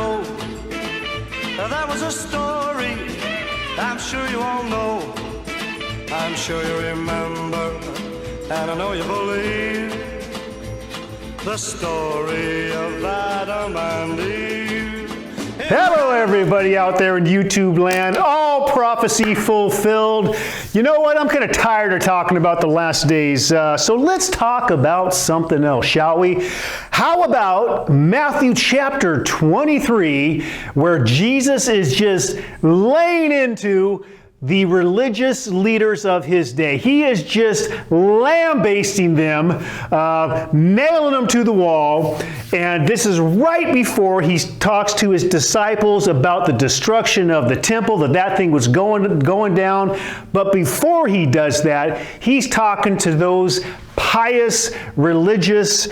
ago. That was a story I'm sure you all know. I'm sure you remember, and I know you believe the story of Adam and Eve. Hello, everybody out there in YouTube land. All prophecy fulfilled. You know what? I'm kind of tired of talking about the last days. So let's talk about something else, shall we? How about Matthew chapter 23, where Jesus is just laying into the religious leaders of his day. He is just lambasting them, nailing them to the wall. And this is right before he talks to his disciples about the destruction of the temple, that thing was going down. But before he does that, he's talking to those pious, religious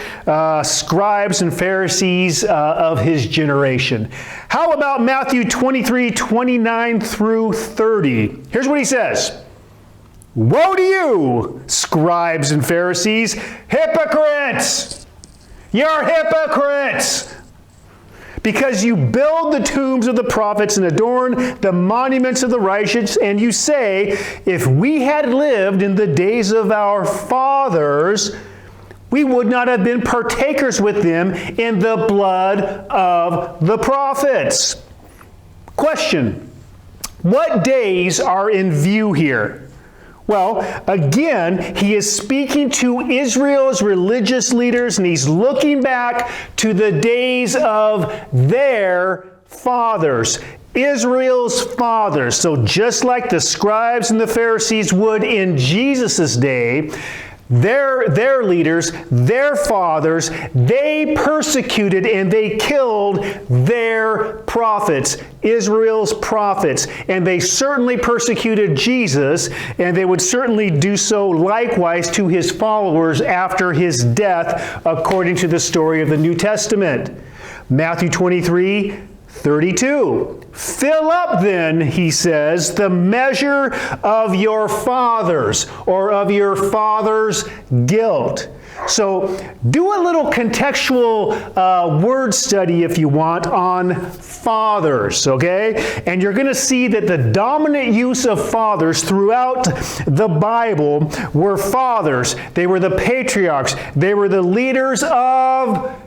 scribes and Pharisees of his generation. How about Matthew 23, 29 through 30? Here's what he says. Woe to you, scribes and Pharisees, hypocrites! You're hypocrites! Because you build the tombs of the prophets and adorn the monuments of the righteous, and you say, if we had lived in the days of our fathers, we would not have been partakers with them in the blood of the prophets. Question: what days are in view here? Well, again, he is speaking to Israel's religious leaders, and he's looking back to the days of their fathers, Israel's fathers. So just like the scribes and the Pharisees would in Jesus' day, their leaders, their fathers, they persecuted and they killed their prophets, Israel's prophets. And they certainly persecuted Jesus, and they would certainly do so likewise to his followers after his death, according to the story of the New Testament. Matthew 23, 32. Fill up then, he says, the measure of your fathers, or of your father's guilt. So do a little contextual word study, if you want, on fathers, okay? And you're going to see that the dominant use of fathers throughout the Bible were fathers. They were the patriarchs. They were the leaders of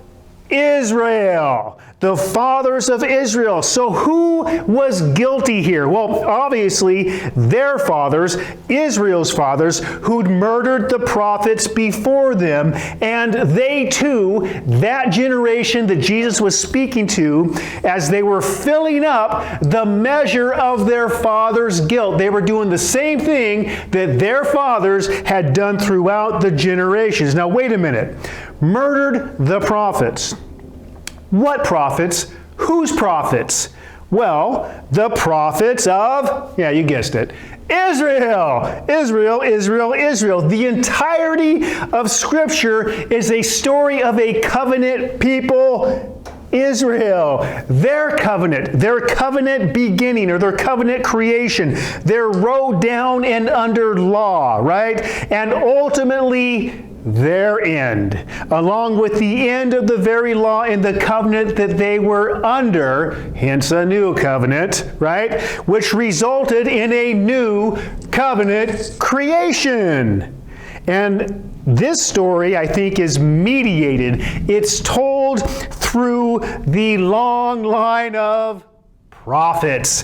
Israel, the fathers of Israel. So who was guilty here? Well, obviously their fathers, Israel's fathers, who'd murdered the prophets before them. And they too, that generation that Jesus was speaking to, as they were filling up the measure of their father's guilt, they were doing the same thing that their fathers had done throughout the generations. Now wait a minute. Murdered the prophets. What prophets? Whose prophets? Well, the prophets of, yeah, you guessed it, Israel. Israel, Israel, Israel. The entirety of Scripture is a story of a covenant people, Israel. Their covenant beginning, or their covenant creation, their road down and under law, right? And ultimately, their end, along with the end of the very law and the covenant that they were under, hence a new covenant, right? Which resulted in a new covenant creation. And this story, I think, is mediated. It's told through the long line of prophets.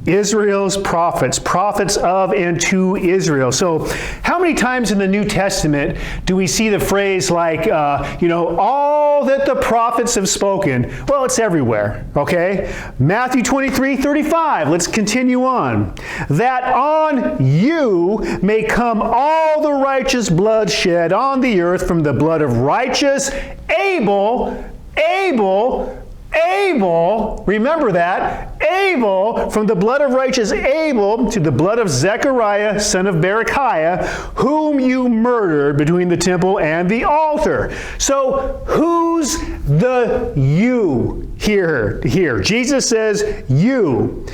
Israel's prophets, prophets of and to Israel. So how many times in the New Testament do we see the phrase like, all that the prophets have spoken? Well, it's everywhere, okay? Matthew 23, 35, let's continue on. That on you may come all the righteous blood shed on the earth, from the blood of righteous Abel, remember that, Abel, from the blood of righteous Abel to the blood of Zechariah, son of Berechiah, whom you murdered between the temple and the altar. So who's the you here? Jesus says you.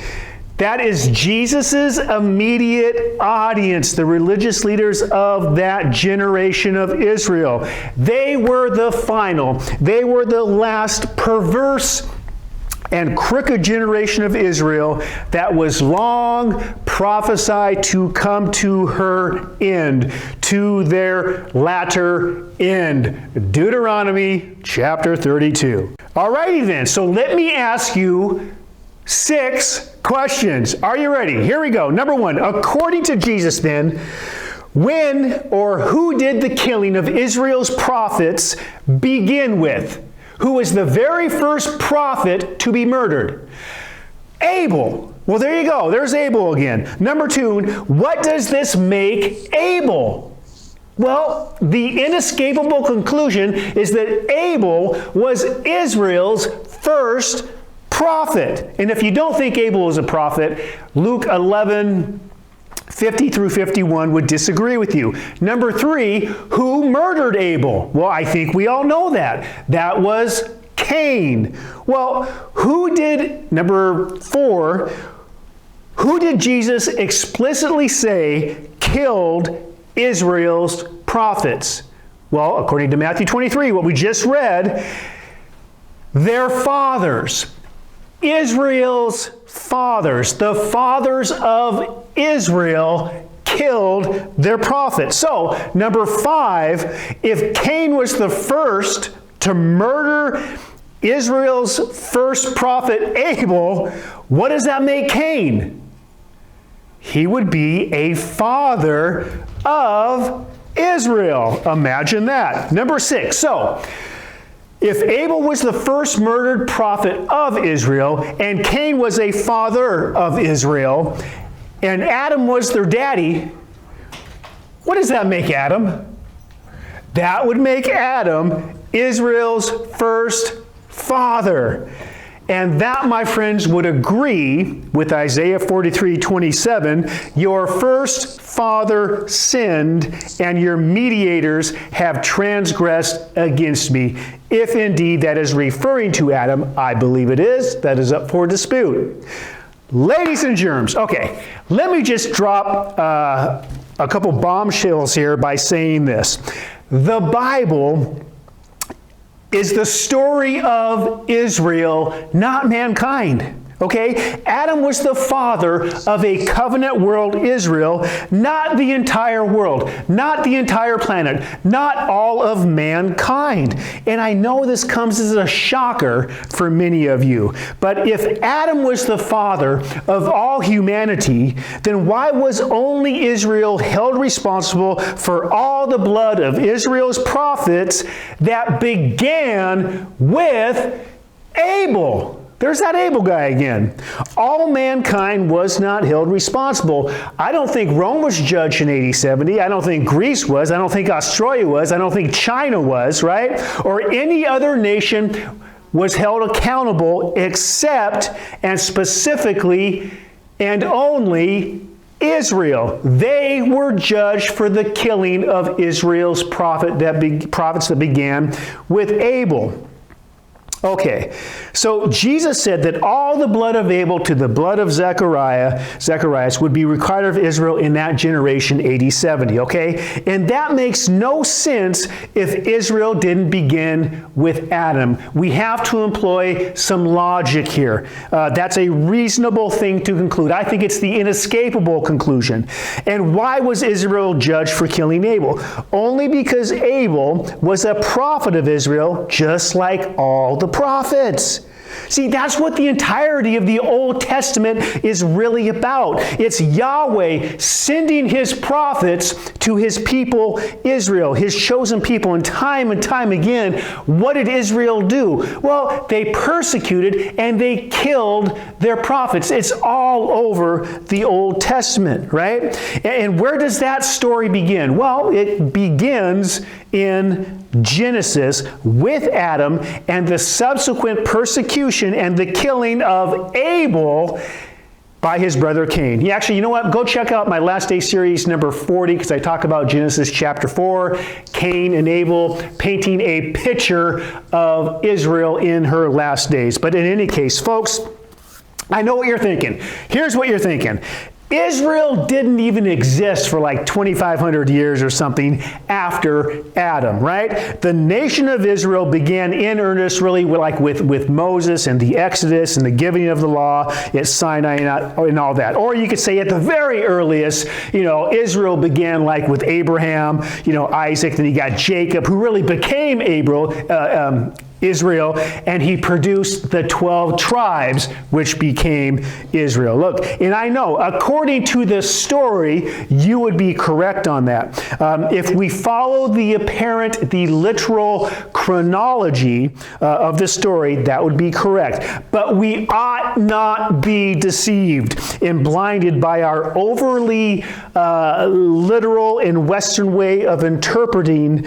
That is Jesus' immediate audience, the religious leaders of that generation of Israel. They were the final, they were the last perverse and crooked generation of Israel that was long prophesied to come to her end, to their latter end. Deuteronomy chapter 32. Alrighty then, so let me ask you 6 questions. Are you ready? Here we go. Number 1, according to Jesus then, when or who did the killing of Israel's prophets begin with? Who was the very first prophet to be murdered? Abel. Well, there you go. There's Abel again. Number 2, what does this make Abel? Well, the inescapable conclusion is that Abel was Israel's first prophet. And if you don't think Abel was a prophet, Luke 11:50 through 51 would disagree with you. Number 3, who murdered Abel? Well, I think we all know that. That was Cain. Well, number 4, who did Jesus explicitly say killed Israel's prophets? Well, according to Matthew 23, what we just read, their fathers. Israel's fathers, the fathers of Israel, killed their prophets. So, number 5, if Cain was the first to murder Israel's first prophet Abel, what does that make Cain? He would be a father of Israel. Imagine that. Number 6, so if Abel was the first murdered prophet of Israel, and Cain was a father of Israel, and Adam was their daddy, what does that make Adam? That would make Adam Israel's first father. And that, my friends, would agree with Isaiah 43:27, your first father sinned, and your mediators have transgressed against me. If indeed that is referring to Adam, I believe it is. That is up for dispute. Ladies and germs, okay, let me just drop a couple bombshells here by saying this. The Bible is the story of Israel, not mankind. Okay? Adam was the father of a covenant world Israel, not the entire world, not the entire planet, not all of mankind. And I know this comes as a shocker for many of you, but if Adam was the father of all humanity, then why was only Israel held responsible for all the blood of Israel's prophets that began with Abel? There's that Abel guy again. All mankind was not held responsible. I don't think Rome was judged in AD 70. I don't think Greece was. I don't think Australia was. I don't think China was, right? Or any other nation was held accountable except and specifically and only Israel. They were judged for the killing of Israel's prophets that began with Abel. Okay, so Jesus said that all the blood of Abel to the blood of Zacharias would be required of Israel in that generation, AD 70, okay? And that makes no sense if Israel didn't begin with Adam. We have to employ some logic here. That's a reasonable thing to conclude. I think it's the inescapable conclusion. And why was Israel judged for killing Abel? Only because Abel was a prophet of Israel, just like all the prophets. See, that's what the entirety of the Old Testament is really about. It's Yahweh sending His prophets to His people Israel, His chosen people. And time again, what did Israel do? Well, they persecuted and they killed their prophets. It's all over the Old Testament, right? And where does that story begin? Well, it begins in Genesis with Adam and the subsequent persecution and the killing of Abel by his brother Cain. Actually, you know what? Go check out my Last Day series number 40 because I talk about Genesis chapter 4, Cain and Abel painting a picture of Israel in her last days. But in any case, folks, I know what you're thinking. Here's what you're thinking. Israel didn't even exist for like 2,500 years or something after Adam, right? The nation of Israel began in earnest really with Moses and the Exodus and the giving of the law at Sinai and all that. Or you could say at the very earliest, Israel began like with Abraham, Isaac, then you got Jacob, who really became Israel, and he produced the 12 tribes, which became Israel. Look, and I know, according to the story, you would be correct on that. If we follow the literal chronology of the story, that would be correct. But we ought not be deceived and blinded by our overly literal and Western way of interpreting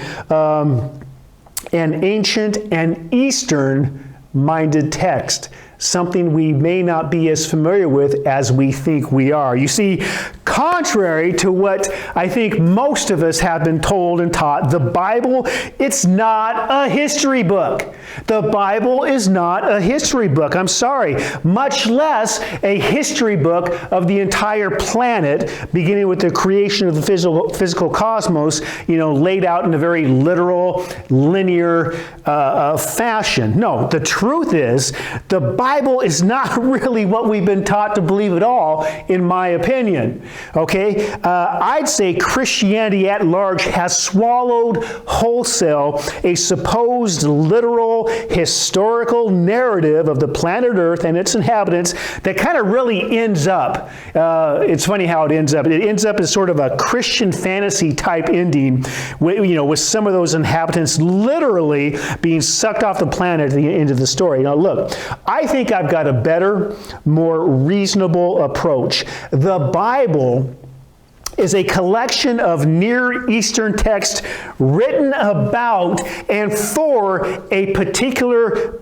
an ancient and Eastern-minded text, something we may not be as familiar with as we think we are. You see, contrary to what I think most of us have been told and taught, the Bible, it's not a history book. The Bible is not a history book. I'm sorry. Much less a history book of the entire planet, beginning with the creation of the physical cosmos, laid out in a very literal, linear fashion. No, the truth is, the Bible is not really what we've been taught to believe at all, in my opinion. Okay? I'd say Christianity at large has swallowed wholesale a supposed literal historical narrative of the planet Earth and its inhabitants that kind of really ends up, it's funny how it ends up. It ends up as sort of a Christian fantasy type ending, with some of those inhabitants literally being sucked off the planet at the end of the story. Now look, I think I've got a better, more reasonable approach. The Bible is a collection of Near Eastern texts written about and for a particular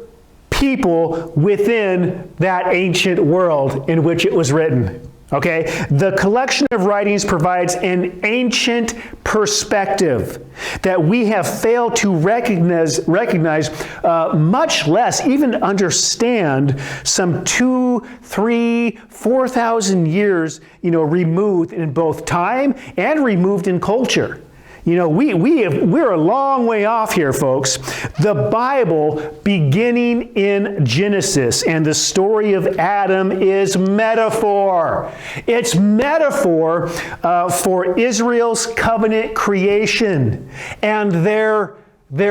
people within that ancient world in which it was written. Okay? The collection of writings provides an ancient perspective that we have failed to recognize, much less even understand, some 2,000, 3,000, 4,000 years, removed in both time and removed in culture. We're a long way off here, folks. The Bible, beginning in Genesis, and the story of Adam is metaphor. It's metaphor for Israel's covenant creation and their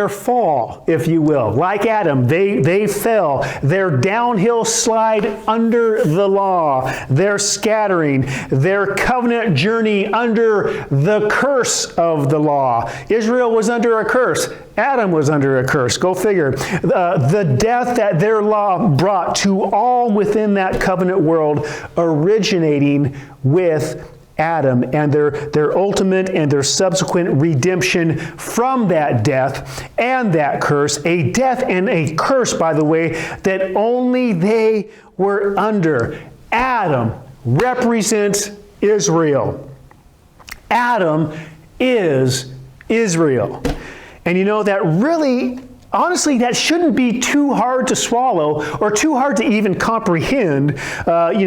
fall, if you will. Like Adam, they fell. Their downhill slide under the law. Their scattering. Their covenant journey under the curse of the law. Israel was under a curse. Adam was under a curse. Go figure. The death that their law brought to all within that covenant world, originating with Adam, and their ultimate and their subsequent redemption from that death and that curse. A death and a curse, by the way, that only they were under. Adam represents Israel. Adam is Israel. And that really, honestly, that shouldn't be too hard to swallow or too hard to even comprehend.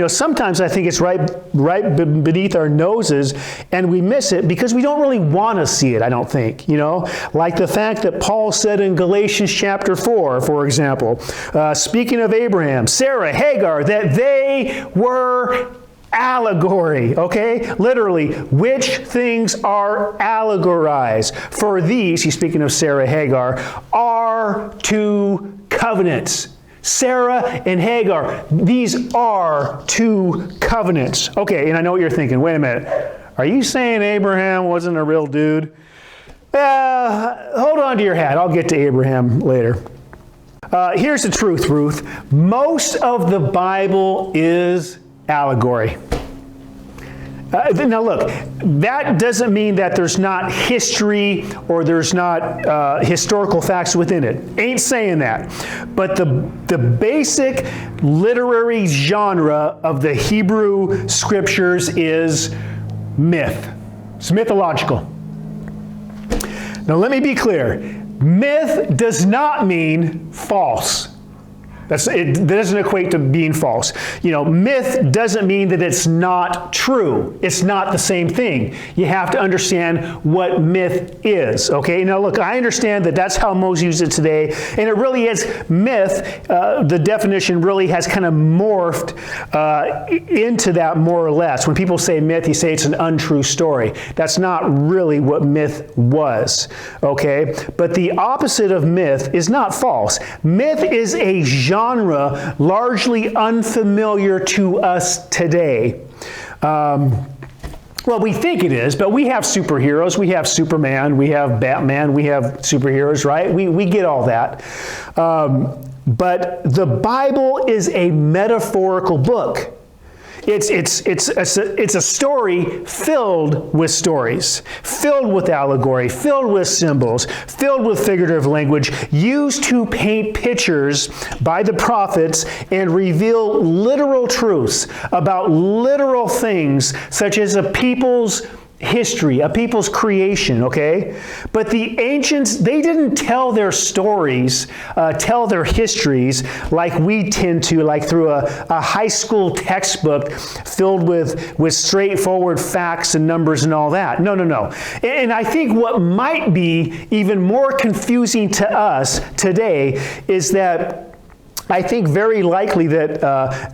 Sometimes I think it's right beneath our noses and we miss it because we don't really want to see it, I don't think. Like the fact that Paul said in Galatians chapter 4, for example, speaking of Abraham, Sarah, Hagar, that they were allegory, okay? Literally, which things are allegorized? For these, he's speaking of Sarah, Hagar, are two covenants. Sarah and Hagar, these are two covenants. Okay, and I know what you're thinking. Wait a minute. Are you saying Abraham wasn't a real dude? Hold on to your hat. I'll get to Abraham later. Here's the truth, Ruth. Most of the Bible is allegory. Now look, that doesn't mean that there's not history or there's not historical facts within it. Ain't saying that. But the basic literary genre of the Hebrew Scriptures is myth. It's mythological. Now let me be clear. Myth does not mean false. That doesn't equate to being false. Myth doesn't mean that it's not true. It's not the same thing. You have to understand what myth is, okay? Now look, I understand that that's how most use it today, and it really is myth. The definition really has kind of morphed into that more or less. When people say myth, you say it's an untrue story. That's not really what myth was, okay? But the opposite of myth is not false. Myth is a genre largely unfamiliar to us today. Well, we think it is, but we have superheroes. We have Superman, we have Batman, we have superheroes, right? We get all that. But the Bible is a metaphorical book. It's a story filled with stories, filled with allegory, filled with symbols, filled with figurative language, used to paint pictures by the prophets and reveal literal truths about literal things, such as a people's history, a people's creation, okay? But the ancients, they didn't tell their stories, tell their histories like we tend to, like through a high school textbook filled with straightforward facts and numbers and all that. No. And I think what might be even more confusing to us today is that I think very likely that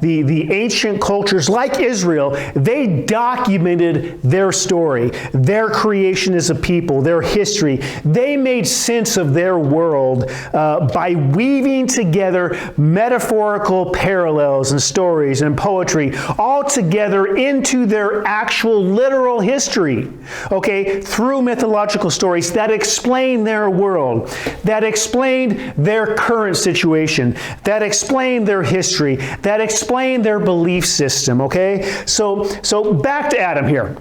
the ancient cultures like Israel, they documented their story, their creation as a people, their history. They made sense of their world by weaving together metaphorical parallels and stories and poetry all together into their actual literal history, okay, through mythological stories that explain their world, that explain their current situation, that explain their history, that explain their belief system, okay? So back to Adam here.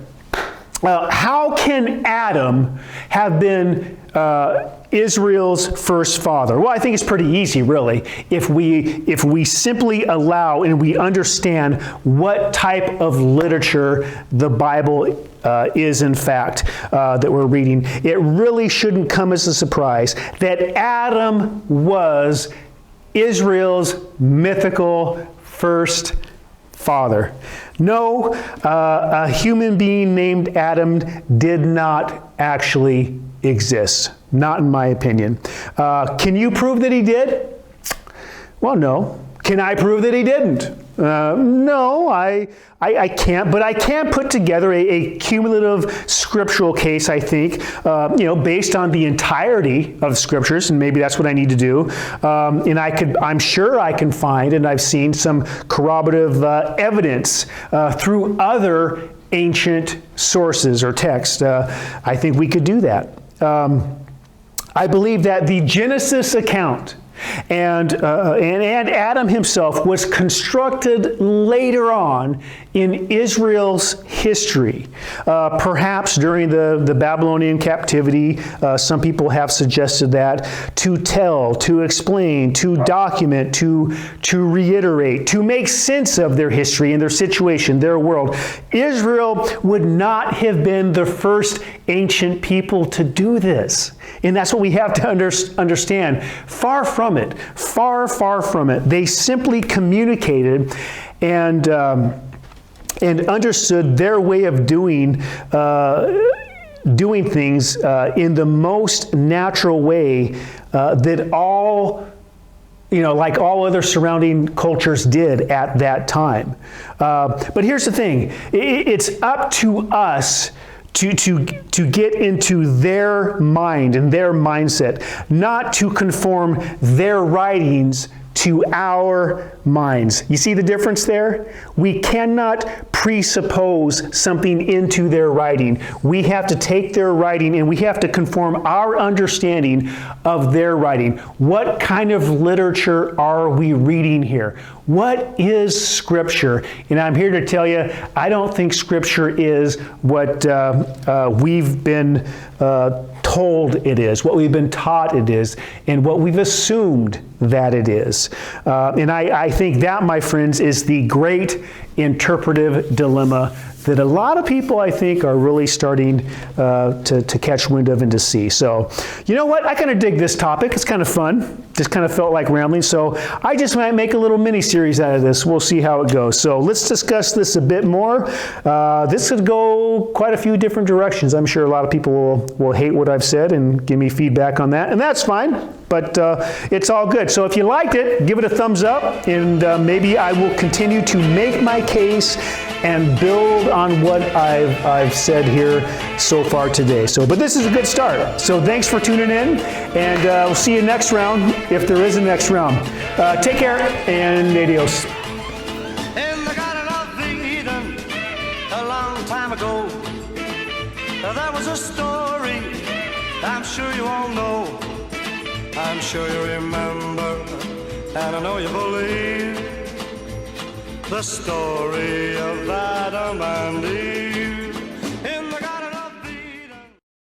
How can Adam have been Israel's first father? Well, I think it's pretty easy, really, if we simply allow and we understand what type of literature the Bible is, in fact, that we're reading. It really shouldn't come as a surprise that Adam was Israel's mythical first father. No, a human being named Adam did not actually exist. Not in my opinion. Can you prove that he did? Well, no. Can I prove that he didn't? No, I can't, but I can put together a cumulative scriptural case, I think, based on the entirety of scriptures, and maybe that's what I need to do. And I'm sure I can find, and I've seen some corroborative evidence through other ancient sources or texts. I think we could do that. I believe that the Genesis account and Adam himself was constructed later on in Israel's history, perhaps during the Babylonian captivity. Some people have suggested that to tell, to explain, to document, to reiterate, to make sense of their history and their situation, their world. Israel would not have been the first ancient people to do this. And that's what we have to understand. Far from it. Far from it. They simply communicated and understood their way of doing things in the most natural way that all, like all other surrounding cultures did at that time. But here's the thing. It's up to us to get into their mind and their mindset, not to conform their writings to our minds. You see the difference there? We cannot presuppose something into their writing. We have to take their writing and we have to conform our understanding of their writing. What kind of literature are we reading here? What is Scripture? And I'm here to tell you, I don't think Scripture is what we've been told it is, what we've been taught it is, and what we've assumed that it is. And I think that, my friends, is the great interpretive dilemma that a lot of people, I think, are really starting to catch wind of and to see. So, you know what? I kind of dig this topic. It's kind of fun just kind of felt like rambling. So I just might make a little mini series out of this. We'll see how it goes. So let's discuss this a bit more. This could go quite a few different directions. I'm sure a lot of people will hate what I've said and give me feedback on that, and that's fine. But it's all good. So if you liked it, give it a thumbs up, and maybe I will continue to make my case and build on what I've said here so far today. But this is a good start. So thanks for tuning in, and we'll see you next round, if there is a next round. Take care, and adios. In the Garden of Eden, a long time ago, there was a story I'm sure you all know. I'm sure you remember, and I know you believe, the story of Adam and Eve.